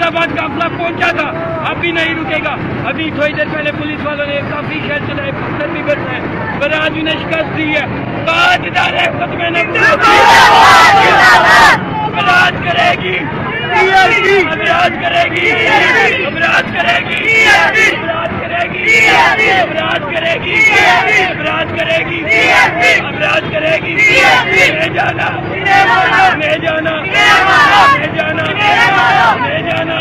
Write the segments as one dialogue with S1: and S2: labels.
S1: फैसलाबाद काफिला पहुंचा था, अब भी नहीं रुकेगा। अभी थोड़ी देर पहले पुलिस वालों ने काफी शहर चलाए, पत्थर भी बरसाए, पर आज उन्हें शिकस्त दी है। ताजदारे खत्मे ने राज करेगी, अब राज करेगी, अब राज करेगी, अब राज करेगी, अब राज करेगी, अब राज करेगी, अब राज करेगी। ले जाना, ले जाना, ले जाना, ले जाना।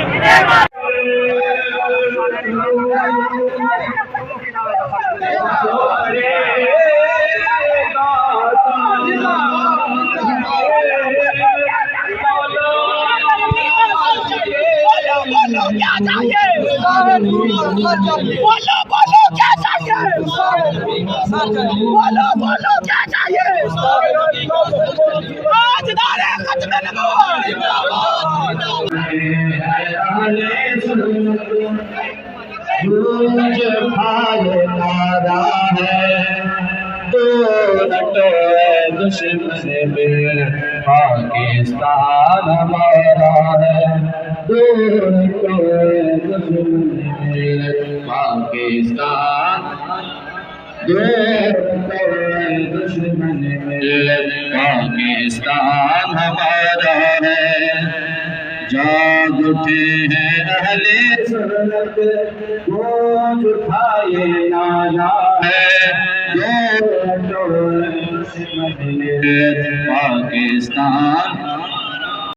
S2: क्या चाहिए? बोलो बोलो क्या चाहिए? बोलो बोलो क्या चाहिए? ताजदारे खत्मे नबूवत
S3: गूंज भाई नारा है, दो नटोए दुश्मन में पाकिस्तान हमारा है। दो नटोए दुश्मन में पाकिस्तान, दो नटोए दुश्मन में पाकिस्तान हमारा है। जाग उठे हैं अहले सुन्नत, गूंज उठाए नारा है, दो नटोए दुश्मन में पाकिस्तान